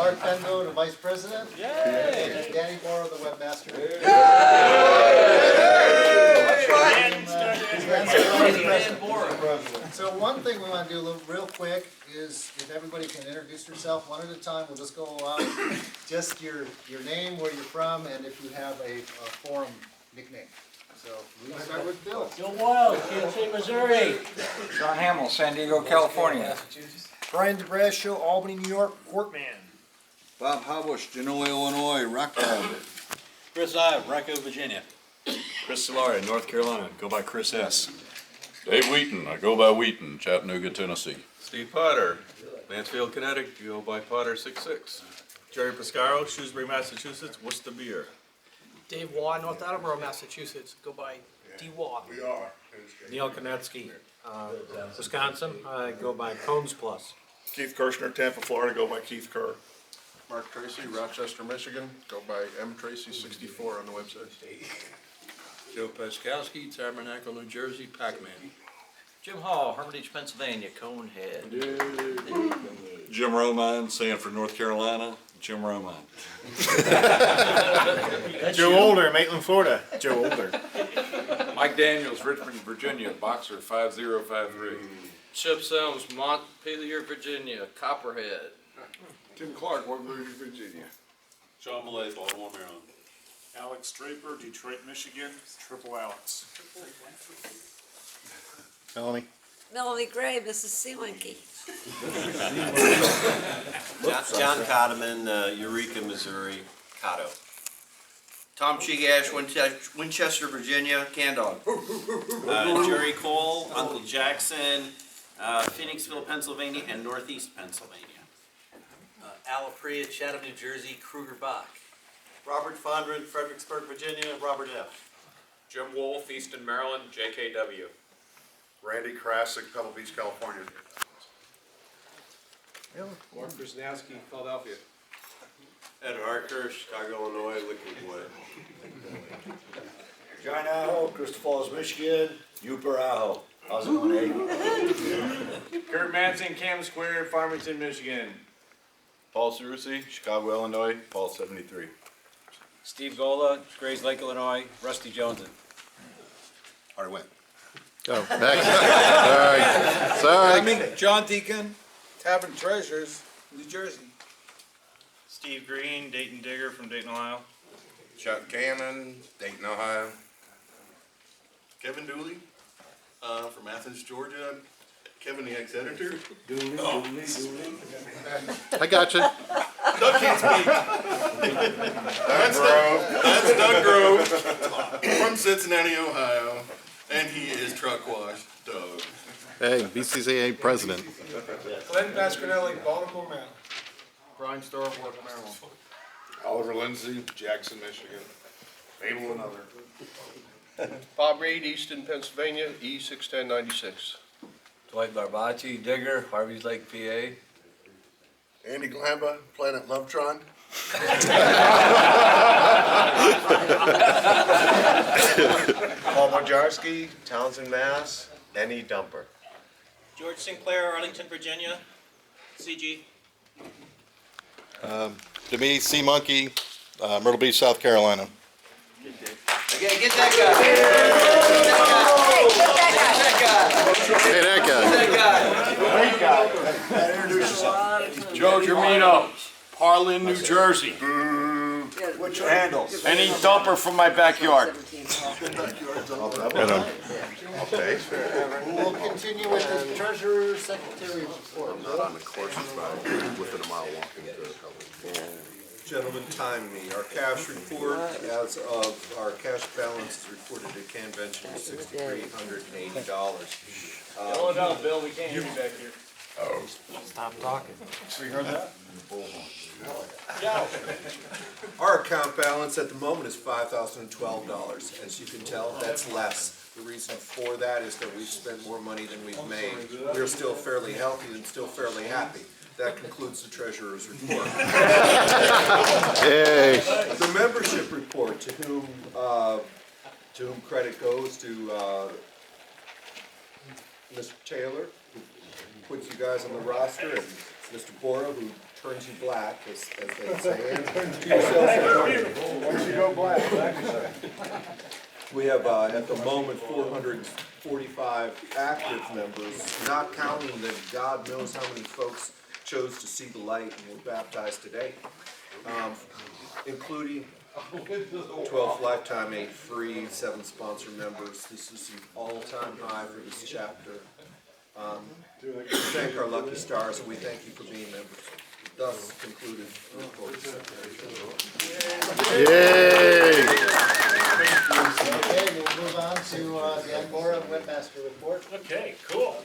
Art Pendo, the Vice President. Yay! Danny Morrow, the Webmaster. So one thing we want to do real quick is if everybody can introduce yourself one at a time, we'll just go along. Just your name, where you're from, and if you have a forum nickname. So we can start with Bill. Bill Wild, Kansas City, Missouri. Sean Hamill, San Diego, California. Brian DeBrascio, Albany, New York, Portman. Bob Habush, Genoa, Illinois, Rockland. Chris Ive, Racco, Virginia. Chris Solari, North Carolina, go by Chris S. Dave Wheaton, I go by Wheaton, Chattanooga, Tennessee. Steve Potter, Mansfield, Connecticut, go by Potter 66. Jerry Piscaro, Shrewsbury, Massachusetts, Worcester Beer. Dave Waugh, North Attleboro, Massachusetts. Go by D. Waugh. Neil Konetsky, Wisconsin. I go by Cones Plus. Keith Kirshner, Tampa, Florida, go by Keith Kerr. Mark Tracy, Rochester, Michigan, go by M. Tracy 64 on the website. Joe Peskowski, Tabernacle, New Jersey, Pac-Man. Jim Hall, Hermitage, Pennsylvania, Conehead. Jim Romine, Sanford, North Carolina, Jim Romine. Joe Older, Maitland, Florida. Joe Older. Mike Daniels, Richmond, Virginia, Boxer 5053. Chip Selms, Montpelier, Virginia, Copperhead. Tim Clark, Woodbridge, Virginia. Sean Millay, Baltimore, Maryland. Alex Draper, Detroit, Michigan, Triple Alex. Melanie. Melanie Gray, Mrs. Seawinkey. John Cotterman, Eureka, Missouri, Cotto. Tom Chigash, Winchester, Virginia, Candog. Jerry Cole, Uncle Jackson, Phoenixville, Pennsylvania, and Northeast Pennsylvania. Al Apria, Chatham, New Jersey, Kruger Bach. Robert Fondren, Fredericksburg, Virginia, Robert F. Jim Wolf, Easton, Maryland, JKW. Randy Krasik, Pebble Beach, California. Mark Krasnowski, Philadelphia. Ed Harker, Chicago, Illinois, Liquid Wood. John Aho, Crystal Falls, Michigan, Uper Aho. How's it going, Abe? Kurt Manson, Cam Square, Farmington, Michigan. Paul Cerusi, Chicago, Illinois, Paul 73. Steve Gola, Grays Lake, Illinois. Rusty Johnson. Already went. Oh, next. Sorry. John Deacon, Tavern Treasures, New Jersey. Steve Green, Dayton Digger from Dayton, Ohio. Chuck Gannon, Dayton, Ohio. Kevin Dooley, from Athens, Georgia. Kevin, the ex-editor. I got you. Doug can't speak. That's Doug Grove from Cincinnati, Ohio, and he is truck wash Doug. Hey, BCCA president. Glenn Pasquinelli, Baltimore, Maryland. Brian Starworth, Maryland. Oliver Lindsay, Jackson, Michigan. Mabel and other. Bob Reed, Easton, Pennsylvania, E61096. Dwight Barbacci, Digger, Harvey's Lake, PA. Andy Glamba, Planet Lovetron. Paul Mojarski, Townsend, Mass, Nenny Dumper. George Sinclair, Arlington, Virginia. CG. To me, Sea Monkey, Myrtle Beach, South Carolina. Okay, get that guy. Hey, that guy. Joe Germino, Harlan, New Jersey. What's your handle? Any dumper from my backyard. Okay. We'll continue with the treasurer secretary report. Not on the courses, but within a mile walking to the public. Gentlemen, time me. Our cash report as of our cash balance is reported at Convention is $6,380. Hold it up, Bill. We can't hear you back here. Stop talking. We heard that? Our account balance at the moment is $5,012. As you can tell, that's less. The reason for that is that we've spent more money than we've made. We're still fairly healthy and still fairly happy. That concludes the treasurer's report. Yay. The membership report, to whom credit goes to Mr. Taylor, who puts you guys on the roster and Mr. Bora, who turns you black, as they say. Once you go black, We have, at the moment, 445 active members, not counting that God knows how many folks chose to see the light and were baptized today, including 12 lifetime, 8 free, 7 sponsor members. This is an all-time high for this chapter. We thank our lucky stars, and we thank you for being members. Thus concluded the report. Yay! Okay, we'll move on to Dan Bora, Webmaster Report. Okay, cool.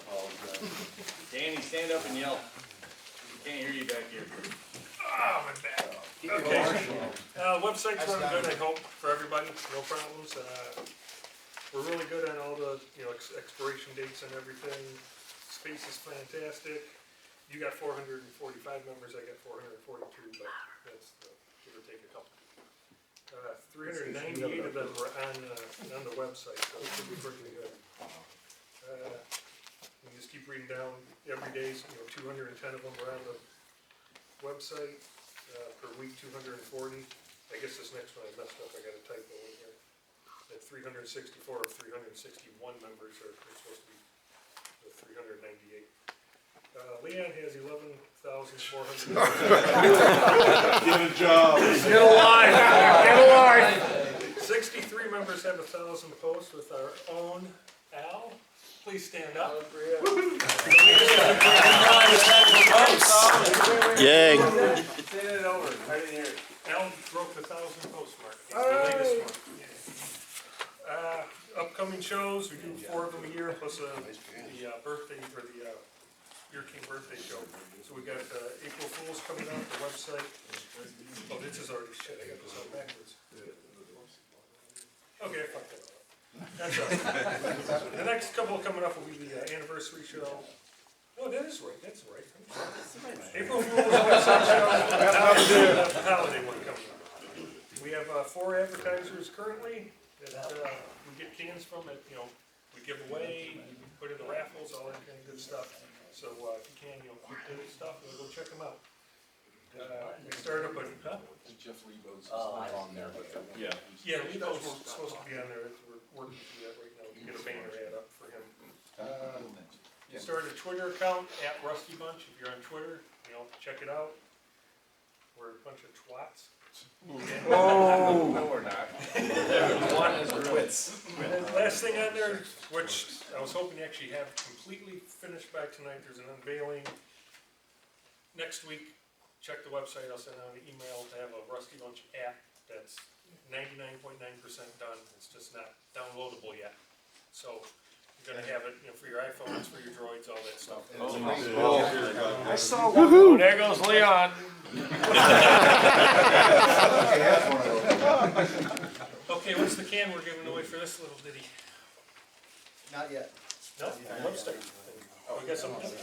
Danny, stand up and yell. Can't hear you back here. Oh, my back. Okay. Website's running good, I hope, for everybody. No problems. We're really good on all the, expiration dates and everything. Space is fantastic. You got 445 members, I got 442, but that's give or take a couple. 398 of them were on the website, so it should be pretty good. You just keep reading down every day. 210 of them were on the website. Per week, 240. I guess this next one I messed up. I got a typo in here. That 364 of 361 members are supposed to be the 398. Leon has 11,400. Get a job. Get alive. Get alive. 63 members have 1,000 posts with our own Al. Please stand up. Yay. Say it over. I didn't hear it. Al broke the 1,000 post mark. It's the latest one. Upcoming shows, we do 4 of them a year, plus the birthday for the Your King birthday show. So we got April Fools coming out, the website. Oh, this is already shit. I got this all backwards. Okay, fuck that. That's all right. The next couple coming up will be the anniversary show. Oh, that is right. That's right. April Fool's website show. The holiday one coming up. We have 4 advertisers currently that we get cans from. That we give away, put in the raffles, all that kind of good stuff. So if you can, quick do stuff, go check them out. We started up with Jeff Lebo's not on there, but. Yeah, Lebo's supposed to be on there. We're working through that right now. We get a banner ad up for him. We started a Twitter account at Rusty Bunch. If you're on Twitter, check it out. We're a bunch of twats. Oh, no, we're not. Last thing on there, which I was hoping to actually have completely finished by tonight, there's an unveiling next week. Check the website, I'll send out an email to have a Rusty Bunch app that's 99.9% done. It's just not downloadable yet. So you're gonna have it, for your iPhones, for your Droids, all that stuff. I saw one. There goes Leon. Okay, what's the can we're giving away for this little ditty? Not yet. No, website. We got something else?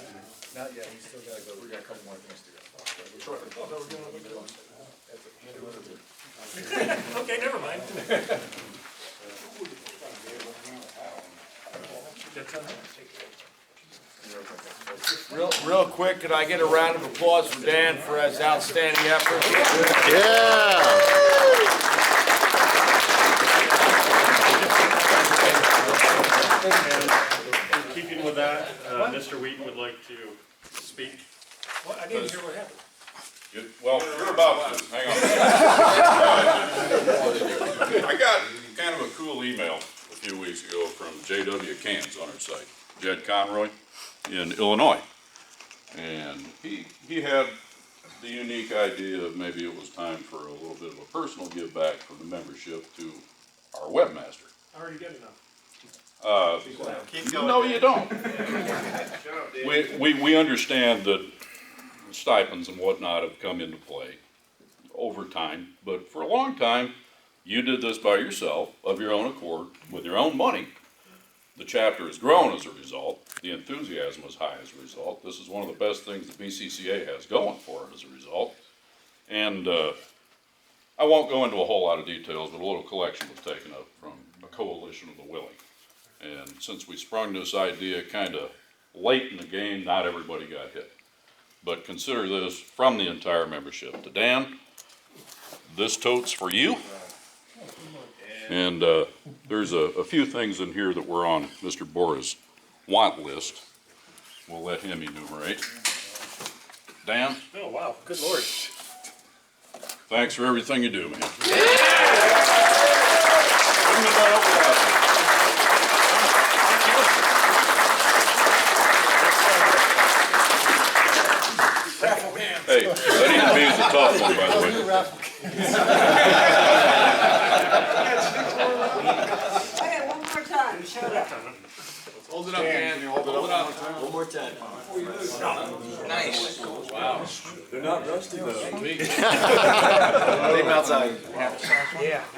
Not yet, you still gotta go. We got a couple more things to go. Oh, no, we're doing the website. Okay, never mind. Real quick, could I get a round of applause for Dan for his outstanding effort? Yeah. In keeping with that, Mr. Wheaton would like to speak. Well, I didn't hear what happened. Well, you're about to, hang on. I got kind of a cool email a few weeks ago from J.W. Cans on our site, Jed Conroy in Illinois. And he had the unique idea of maybe it was time for a little bit of a personal give back from the membership to our webmaster. I already get enough. No, you don't. We understand that stipends and whatnot have come into play over time, but for a long time, you did this by yourself, of your own accord, with your own money. The chapter has grown as a result. The enthusiasm is high as a result. This is one of the best things the BCCA has going for it as a result. And I won't go into a whole lot of details, but a little collection was taken up from a coalition of the willing. And since we sprung this idea kind of late in the game, not everybody got hit. but consider this from the entire membership. To Dan, this tote's for you. And there's a few things in here that were on Mr. Bora's want list. We'll let him enumerate. Dan, Oh, wow, good lord. thanks for everything you do, man. Hey, that even means a tough one, by the way. Okay, one more time, shut up. Hold it up, Dan. Hold it up. One more time. Nice. Wow. They're not rusty though. Sweet. Leave them outside. Yeah. I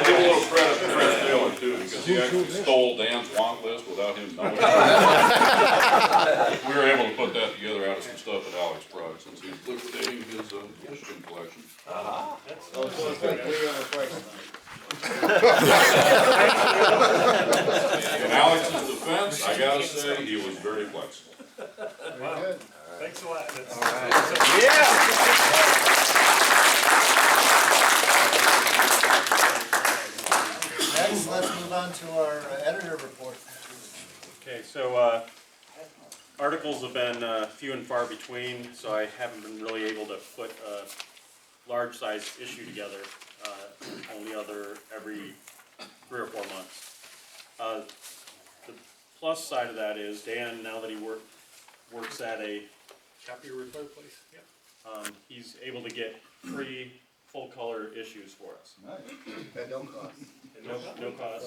give a little credit to Chris Dillon too, because he actually stole Dan's want list without him knowing. We were able to put that together out of some stuff at Alex Prague, since he's liquidating his Michigan collection. In Alex's defense, I gotta say, he was very flexible. Wow. Good. Thanks a lot. That's, Next, let's move on to our editor report. Okay, so articles have been few and far between, so I haven't been really able to put a large size issue together, only every 3 or 4 months. The plus side of that is Dan, now that he works at a copy repair place, yeah. he's able to get free full color issues for us. At no cost. And no cost.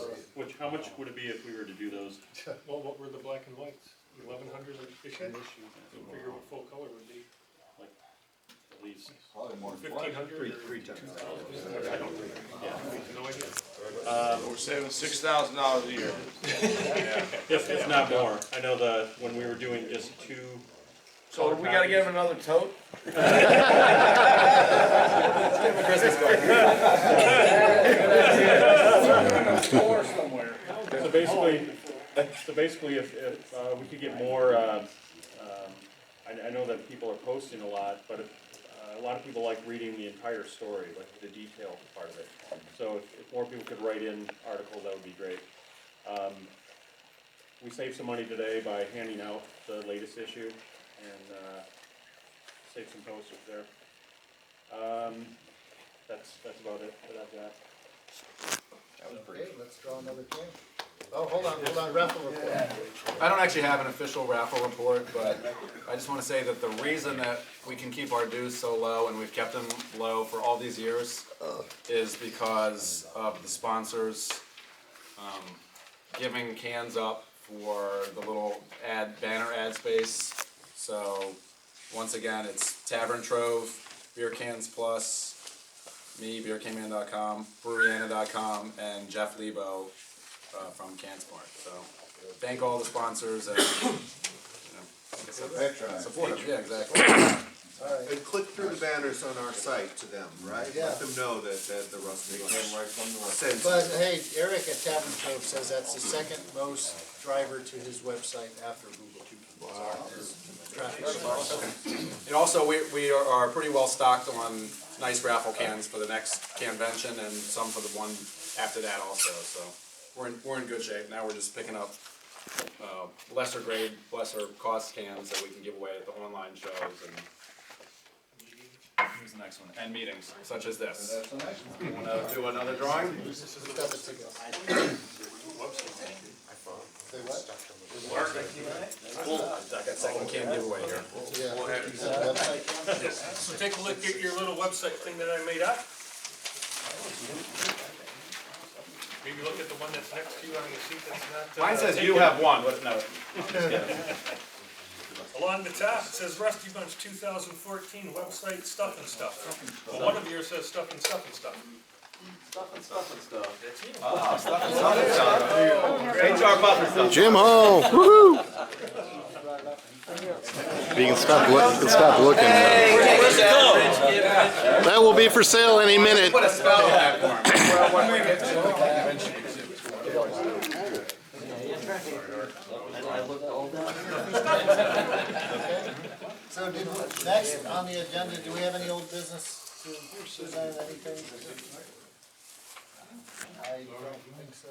How much would it be if we were to do those? Well, what were the black and whites? 1,100 issue? So figure what full color would be. Like, at least. Probably more than 1,500 or 3 times. I don't, yeah, no idea. We're saving $6,000 a year. If not more. I know when we were doing just 2. So we gotta give him another tote? So basically, if we could get more, I know that people are posting a lot, but a lot of people like reading the entire story, like the detailed part of it. So if more people could write in articles, that would be great. We saved some money today by handing out the latest issue and saved some posters there. That's about it that I've got. Okay, let's draw another can. Oh, hold on, raffle report. I don't actually have an official raffle report, but I just want to say that the reason that we can keep our dues so low, and we've kept them low for all these years, is because of the sponsors giving cans up for the little banner ad space. So once again, it's Tavern Trove, Beer Cans Plus, me, BeerCanMan.com, Breweryana.com, and Jeff Lebo from CanSmart. So thank all the sponsors and support them. Yeah, exactly. And click through the banners on our site to them, right? Yeah. Let them know that the Rusty sends. But hey, Eric at Tavern Trove says that's the second most driver to his website after Google. And also, we are pretty well stocked on nice raffle cans for the next convention and some for the one after that also. So we're in good shape. Now we're just picking up lesser grade, lesser cost cans that we can give away at the online shows and here's the next one. And meetings such as this. You want to do another drawing? Second can giveaway here. So take a look at your little website thing that I made up. Maybe look at the one that's next to you on the sheet that's not. Mine says you have one, but no. Along the top, it says Rusty Bunch 2014 website stuff and stuff. Well, one of yours says stuff and stuff and stuff. HR Butler stuff. Jim Hall, woohoo! You can stop looking. That will be for sale any minute. Put a spell on that for him. When we get to the convention. so next on the agenda, do we have any old business to present, anything? I don't think so.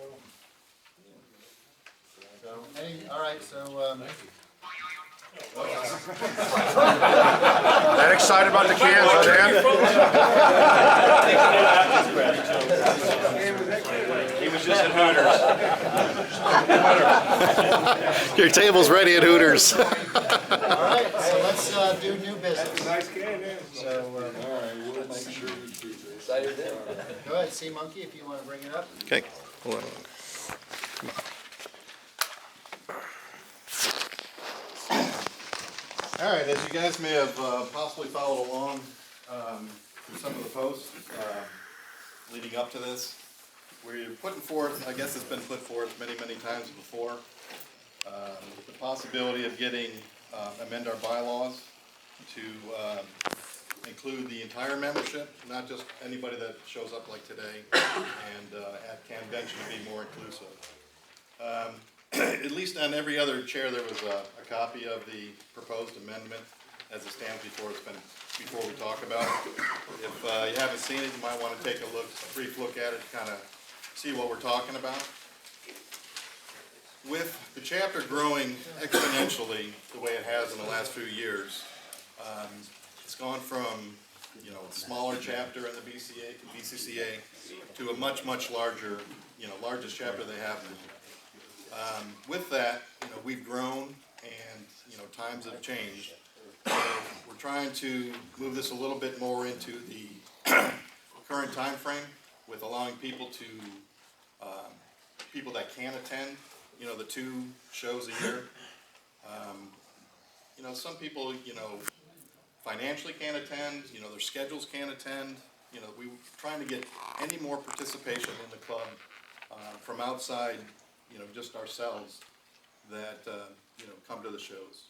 All right, so, That excited about the cans, huh, Dan? He was just at Hooters. Your table's ready at Hooters. all right, so let's, do new business. Nice can, man. So, go ahead, Sea Monkey, if you wanna bring it up. Okay, hold on. All right, as you guys may have possibly followed along through some of the posts leading up to this, we're putting forth, I guess it's been put forth many, many times before, the possibility of getting, amend our bylaws to include the entire membership, not just anybody that shows up like today, and at convention to be more inclusive. At least on every other chair, there was a copy of the proposed amendment as it stands before before we talk about it. If you haven't seen it, you might want to take a brief look at it to kind of see what we're talking about. With the chapter growing exponentially the way it has in the last few years, it's gone from, a smaller chapter in the BCCA to a much, much larger, largest chapter they have now. With that, we've grown and, times have changed. So we're trying to move this a little bit more into the current time frame with allowing people that can attend, the 2 shows a year. Some people, financially can't attend, their schedules can't attend. We're trying to get any more participation in the club from outside, just ourselves that, come to the shows.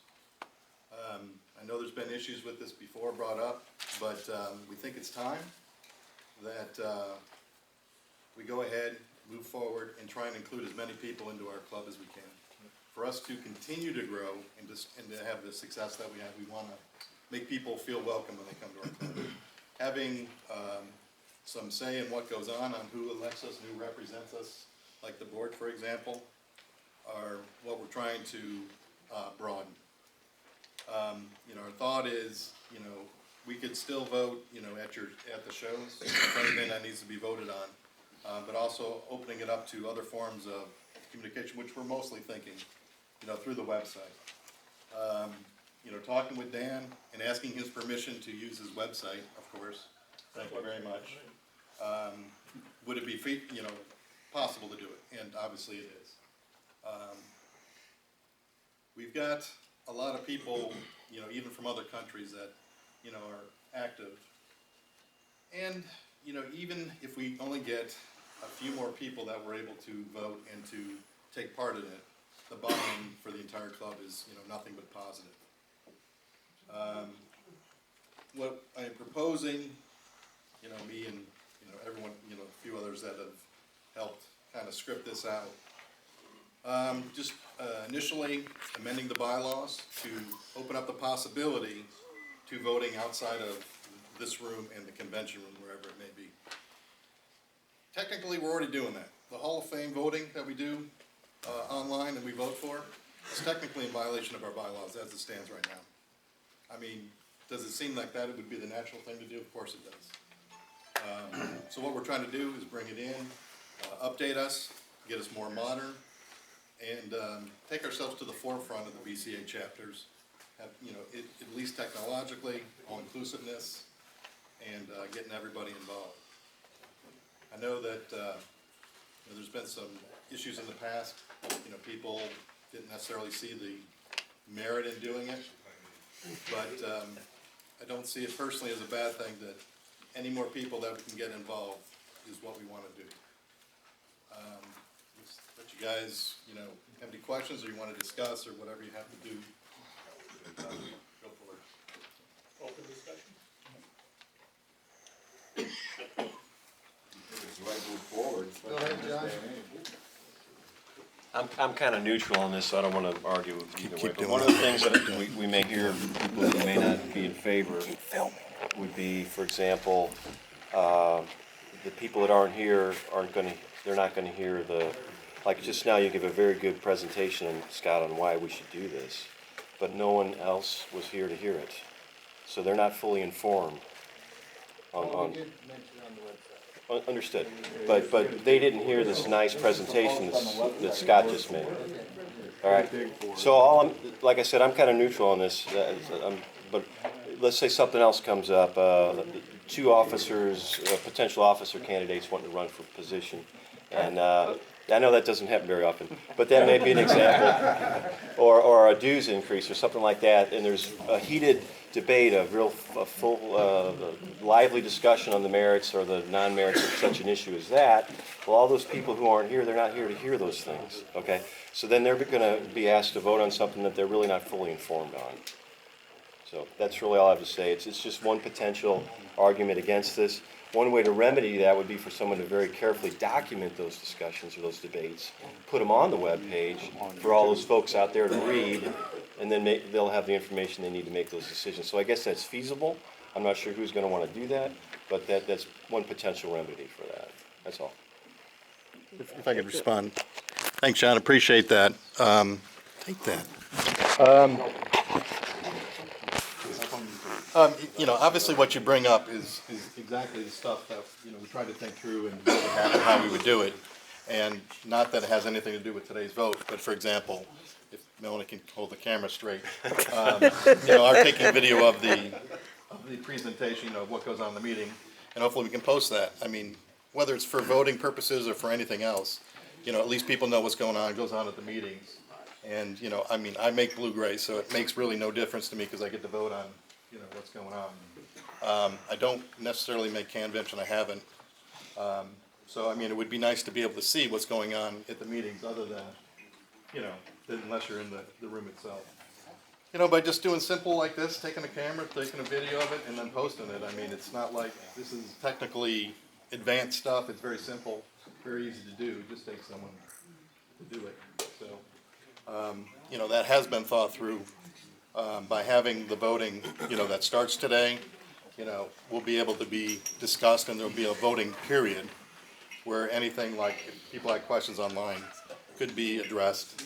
I know there's been issues with this before brought up, but we think it's time that we go ahead, move forward, and try and include as many people into our club as we can. For us to continue to grow and to have the success that we have, we want to make people feel welcome when they come to our club. Having some say in what goes on who elects us, who represents us, like the board, for example, are what we're trying to broaden. Our thought is, we could still vote, at the shows, anything that needs to be voted on, but also opening it up to other forms of communication, which we're mostly thinking, through the website. Talking with Dan and asking his permission to use his website, of course. Thank you very much. Would it be possible to do it? And obviously it is. We've got a lot of people, even from other countries that, are active. And, even if we only get a few more people that were able to vote and to take part in it, the buy-in for the entire club is, nothing but positive. What I am proposing, me and, everyone, a few others that have helped kind of script this out. Just initially amending the bylaws to open up the possibility to voting outside of this room and the convention room, wherever it may be. Technically, we're already doing that. The Hall of Fame voting that we do online and we vote for is technically in violation of our bylaws as it stands right now. I mean, does it seem like that it would be the natural thing to do? Of course it does. So what we're trying to do is bring it in, update us, get us more modern, and take ourselves to the forefront of the BCA chapters. Have, at least technologically, all inclusiveness, and getting everybody involved. I know that there's been some issues in the past. People didn't necessarily see the merit in doing it, but I don't see it personally as a bad thing that any more people that can get involved is what we want to do. Just let you guys, have any questions or you want to discuss or whatever you have to do. Go for it. Open discussion. It's right move forward. Go ahead, John. I'm kind of neutral on this, so I don't want to argue either way. But one of the things that we may hear, people who may not be in favor, would be, for example, the people that aren't here they're not going to hear like just now you give a very good presentation, Scott, on why we should do this, but no one else was here to hear it. So they're not fully informed on. Understood, but they didn't hear this nice presentation that Scott just made. All right, so like I said, I'm kind of neutral on this, but let's say something else comes up, 2 officers, potential officer candidates wanting to run for position, and I know that doesn't happen very often, but that may be an example, or a dues increase or something like that, and there's a heated debate, a full, lively discussion on the merits or the non-merits of such an issue as that. Well, all those people who aren't here, they're not here to hear those things, okay? So then they're gonna be asked to vote on something that they're really not fully informed on. So that's really all I have to say. It's just one potential argument against this. One way to remedy that would be for someone to very carefully document those discussions or those debates, put them on the webpage for all those folks out there to read, and then they'll have the information they need to make those decisions. So I guess that's feasible. I'm not sure who's going to want to do that, but that's one potential remedy for that. That's all. If I could respond. Thanks, John, appreciate that. Take that. You know, obviously what you bring up is exactly the stuff that, you know, we tried to think through and what would happen, how we would do it. And not that it has anything to do with today's vote, but for example, if Melanie can hold the camera straight, you know, our taking video of the presentation, you know, of what goes on in the meeting, and hopefully we can post that. I mean, whether it's for voting purposes or for anything else, you know, at least people know what's goes on at the meetings. And, you know, I mean, I make blue-gray, so it makes really no difference to me because I get to vote on, you know, what's going on. I don't necessarily make convention, I haven't. So, I mean, it would be nice to be able to see what's going on at the meetings other than, you know, unless you're in the room itself. You know, by just doing simple like this, taking a camera, taking a video of it, and then posting it. I mean, it's not like this is technically advanced stuff. It's very simple, very easy to do. It just takes someone to do it. So, you know, that has been thought through. By having the voting, you know, that starts today, you know, will be able to be discussed, and there'll be a voting period where anything like, if people had questions online, could be addressed,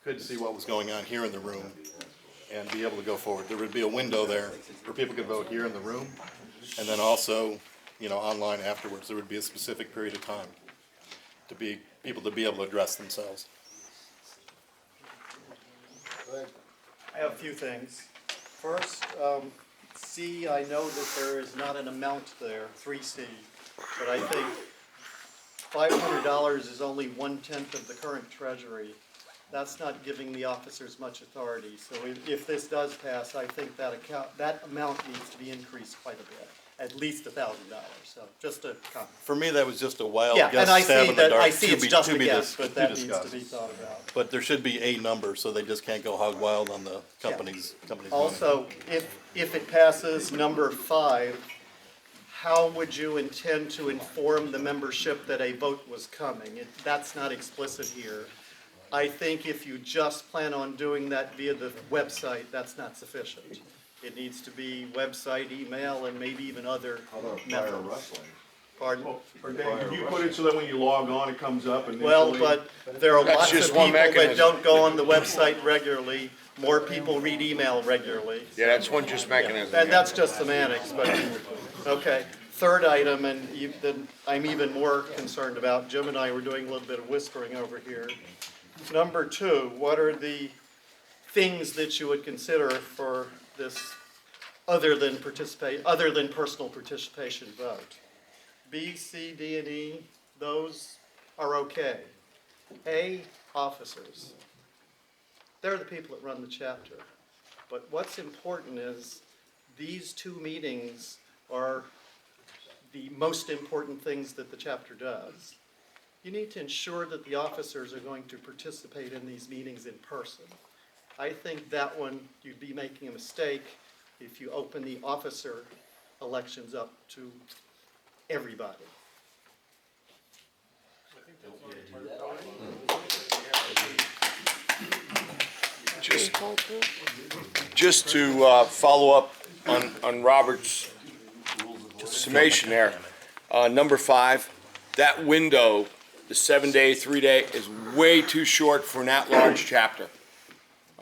could see what was going on here in the room, and be able to go forward. There would be a window there where people could vote here in the room, and then also, you know, online afterwards. There would be a specific period of time to be, people to be able to address themselves. I have a few things. First, C, I know that there is not an amount there, 3C, but I think $500 is only 1/10 of the current treasury. That's not giving the officers much authority. So if this does pass, I think that amount needs to be increased quite a bit, at least $1,000. So just a comment. For me, that was just a wild Yeah, guess, and I stab see in the that, dark. I see it's just a guess, to but that needs to discuss. be thought about. But there should be a number, so they just can't go hog wild on the company's money. Also, if it passes, number 5, how would you intend to inform the membership that a vote was coming? That's not explicit here. I think if you just plan on doing that via the website, that's not sufficient. It needs to be website, email, and maybe even other methods. Pardon? Can you put it so that when you log on, it comes up initially? Well, but there are That's lots of just people one that mechanism. don't go on the website regularly. More people read email regularly. Yeah, that's one just mechanism. And that's just semantics, but, okay. Third item, and then I'm even more concerned about, Jim and I were doing a little bit of whispering over here. Number 2, what are the things that you would consider for this other than personal participation vote? B, C, D, and E, those are okay. A, officers. They're the people that run the chapter. But what's important is these 2 meetings are the most important things that the chapter does. You need to ensure that the officers are going to participate in these meetings in person. I think that one, you'd be making a mistake if you open the officer elections up to everybody. Just to follow up on Robert's summation there, number 5, that window, the 7-day, 3-day, is way too short for an at-large chapter.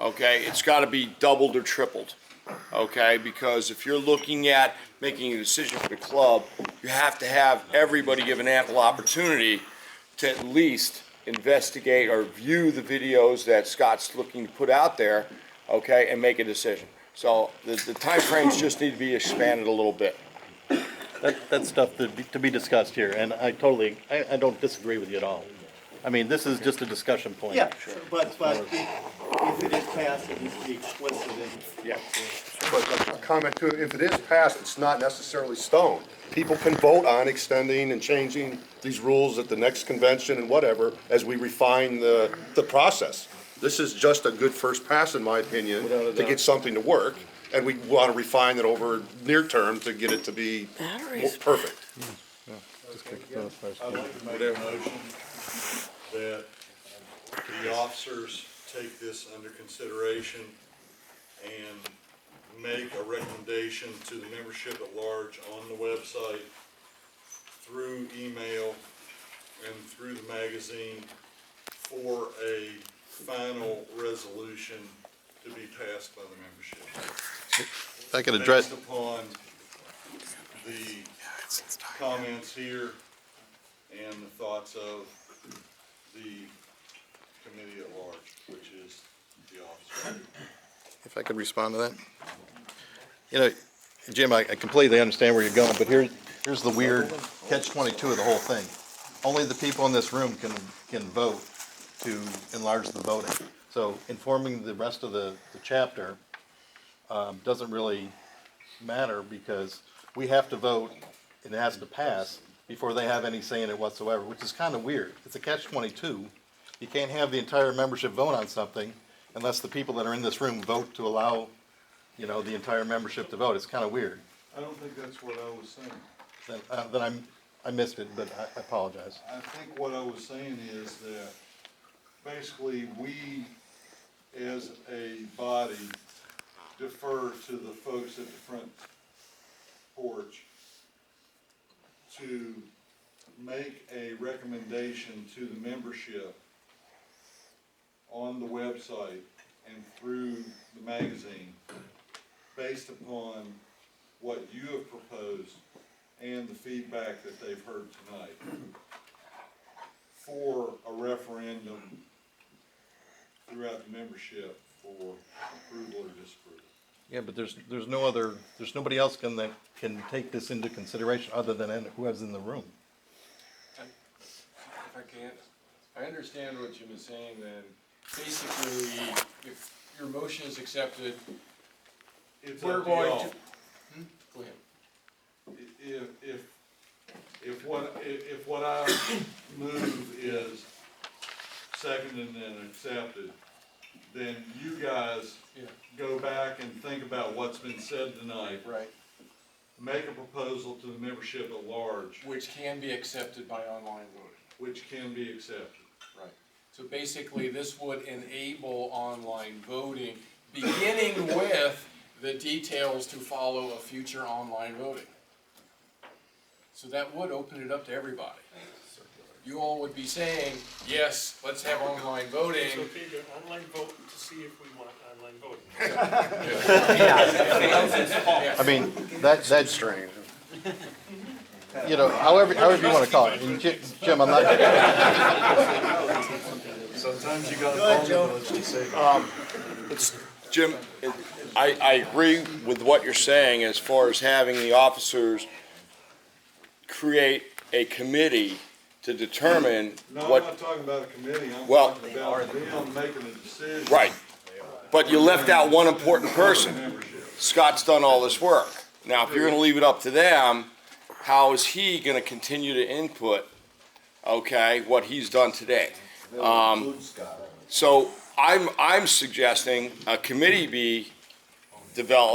Okay, it's got to be doubled or tripled. Okay, because if you're looking at making a decision for the club, you have to have everybody given ample opportunity to at least investigate or view the videos that Scott's looking to put out there, okay, and make a decision. So the timeframes just need to be expanded a little bit. That's stuff to be discussed here, and I don't disagree with you at all. I mean, this is just a discussion point. Yeah, but if it is passed, it needs to be explicit in. Yeah. But a comment too, if it is passed, it's not necessarily stone. People can vote on extending and changing these rules at the next convention and whatever as we refine the process. This is just a good first pass, in my opinion, to get something to work. And we want to refine it over near term to get it to be perfect. I'd like to make a motion that the officers take this under consideration and make a recommendation to the membership at large on the website, through email, and through the magazine for a final resolution to be passed by the membership. I can address. Based upon the comments here and the thoughts of the committee at large, which is the officer. If I could respond to that. You know, Jim, I completely understand where you're going, but here's the weird catch-22 of the whole thing. Only the people in this room can vote to enlarge the voting. So informing the rest of the chapter doesn't really matter, because we have to vote, and it has to pass before they have any say in it whatsoever, which is kind of weird. It's a catch-22. You can't have the entire membership vote on something unless the people that are in this room vote to allow, you know, the entire membership to vote. It's kind of weird. I don't think that's what I was saying. Then I missed it, but I apologize. I think what I was saying is that basically we, as a body, defer to the folks at the front porch to make a recommendation to the membership on the website and through the magazine based upon what you have proposed and the feedback that they've heard tonight for a referendum throughout the membership for approval or disapproval. Yeah, but there's nobody else that can take this into consideration other than whoever's in the room. If I can't, I understand what Jim is saying then. Basically, if your motion is accepted, we're going to. Go ahead. If what I move is seconded and accepted, then you guys go back and think about what's been said tonight. Right. Make a proposal to the membership at large. Which can be accepted by online voting. Which can be accepted. Right. So basically, this would enable online voting, beginning with the details to follow a future online voting. So that would open it up to everybody. You all would be saying, yes, let's have online voting. It's okay to online vote to see if we want online voting. I mean, that's strange. You know, however you want to call it. And Jim, I'm not. Sometimes you gotta call the village to say. Jim, I agree with what you're saying as far as having the officers create a committee to determine No, what. I'm not talking about a committee, I'm Well, talking about them making a decision. Right. But you left out one important person. Scott's done all this work. Now, if you're gonna leave it up to them, how is he gonna continue to input, okay, what he's done today? So I'm suggesting a committee be developed